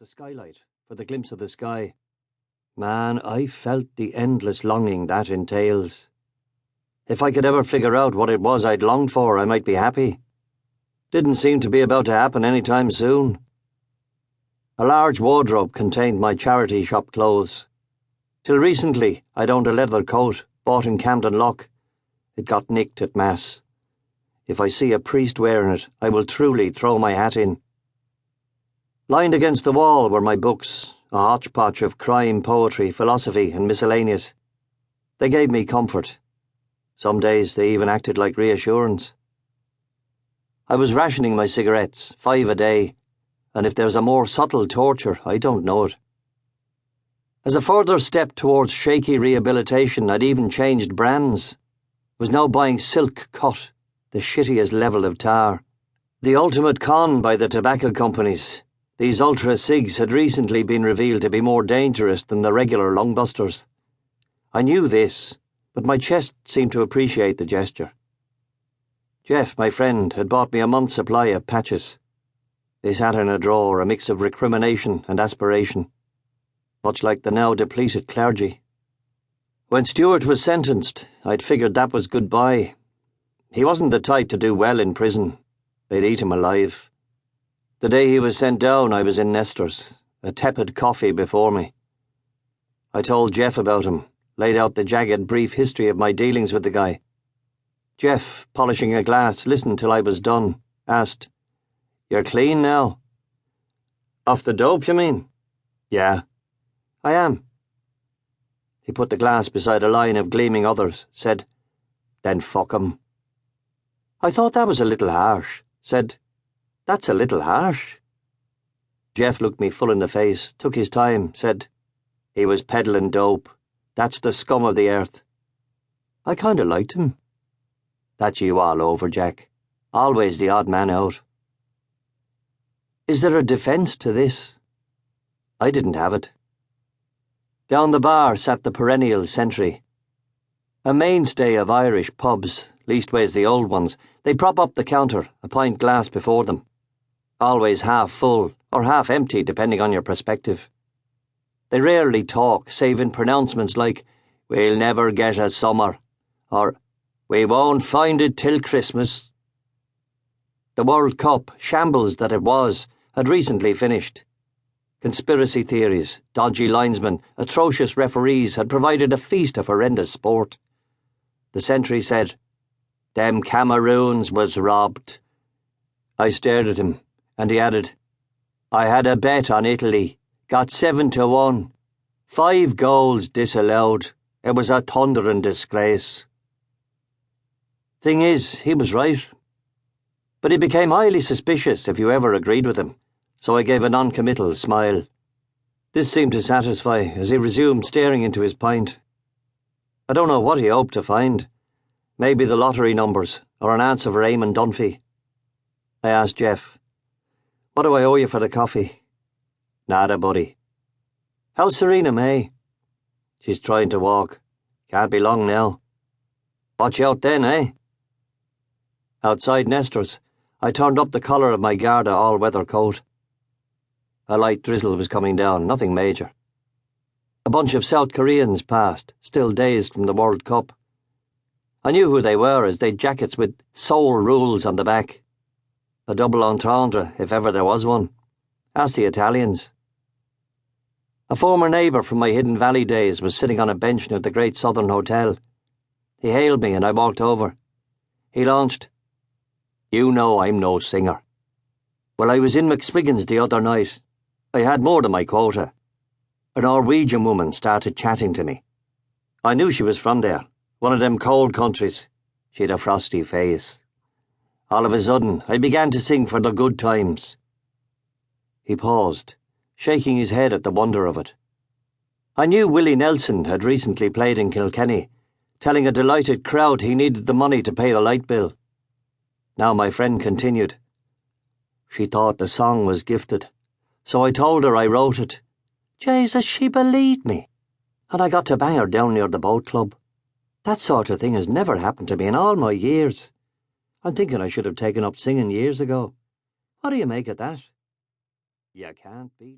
the skylight for the glimpse of the sky. Man, I felt the endless longing that entails. If I could ever figure out what it was I'd longed for, I might be happy. Didn't seem to be about to happen any time soon. A large wardrobe contained my charity shop clothes. Till recently, I'd owned a leather coat, bought in Camden Lock. It got nicked at Mass. If I see a priest wearing it, I will truly throw my hat in. Lined against the wall were my books, a hodgepodge of crime, poetry, philosophy, and miscellaneous. They gave me comfort. Some days they even acted like reassurance. I was rationing my cigarettes, 5 a day, and if there's a more subtle torture, I don't know it. As a further step towards shaky rehabilitation, I'd even changed brands. Was now buying Silk Cut, the shittiest level of tar. The ultimate con by the tobacco companies. These ultra cigs had recently been revealed to be more dangerous than the regular lungbusters. I knew this, but my chest seemed to appreciate the gesture. Jeff, my friend, had bought me a month's supply of patches. They sat in a drawer, a mix of recrimination and aspiration, much like the now depleted clergy. When Stuart was sentenced, I'd figured that was goodbye. He wasn't the type to do well in prison. They'd eat him alive. The day he was sent down, I was in Nestor's, a tepid coffee before me. I told Jeff about him, laid out the jagged, brief history of my dealings with the guy. Jeff, polishing a glass, listened till I was done, asked, "You're clean now?" "Off the dope, you mean?" "Yeah." "I am." He put the glass beside a line of gleaming others, said, "Then fuck 'em." I thought that was a little harsh, said, "That's a little harsh." Jeff looked me full in the face, took his time, said, "He was peddling dope. That's the scum of the earth." I kinda liked him. That's you all over, Jack. Always the odd man out. Is there a defence to this? I didn't have it. Down the bar sat the perennial sentry. A mainstay of Irish pubs, leastways the old ones. They prop up the counter, a pint glass before them. Always half full, or half empty, depending on your perspective. They rarely talk, save in pronouncements like, "We'll never get a summer," or "We won't find it till Christmas." The World Cup, shambles that it was, had recently finished. Conspiracy theories, dodgy linesmen, atrocious referees had provided a feast of horrendous sport. The sentry said, "Them Cameroons was robbed." I stared at him, and he added, "I had a bet on Italy, got 7-1. 5 goals disallowed. It was a thundering disgrace." Thing is, he was right. But he became highly suspicious if you ever agreed with him, so I gave a non-committal smile. This seemed to satisfy as he resumed staring into his pint. I don't know what he hoped to find. Maybe the lottery numbers, or an answer for Eamon Dunphy. I asked Jeff, "What do I owe you for the coffee?" "Nada, buddy." "How's Serena May?" "She's trying to walk. Can't be long now." "Watch out then, eh?" Outside Nestor's, I turned up the collar of my Garda all-weather coat. A light drizzle was coming down, nothing major. A bunch of South Koreans passed, still dazed from the World Cup. I knew who they were, as they'd jackets with "Soul Rules" on the back. A double entendre, if ever there was one. Ask the Italians. A former neighbour from my Hidden Valley days was sitting on a bench near the Great Southern Hotel. He hailed me and I walked over. He launched, "You know I'm no singer. Well, I was in McSwiggan's the other night. I had more than my quota. A Norwegian woman started chatting to me. I knew she was from there, one of them cold countries. She'd a frosty face. All of a sudden, I began to sing for the good times." He paused, shaking his head at the wonder of it. I knew Willie Nelson had recently played in Kilkenny, telling a delighted crowd he needed the money to pay the light bill. Now my friend continued. "She thought the song was gifted, so I told her I wrote it. Jesus, she believed me. And I got to bang her down near the boat club. That sort of thing has never happened to me in all my years. I'm thinking I should have taken up singing years ago. What do you make of that?" "You can't beat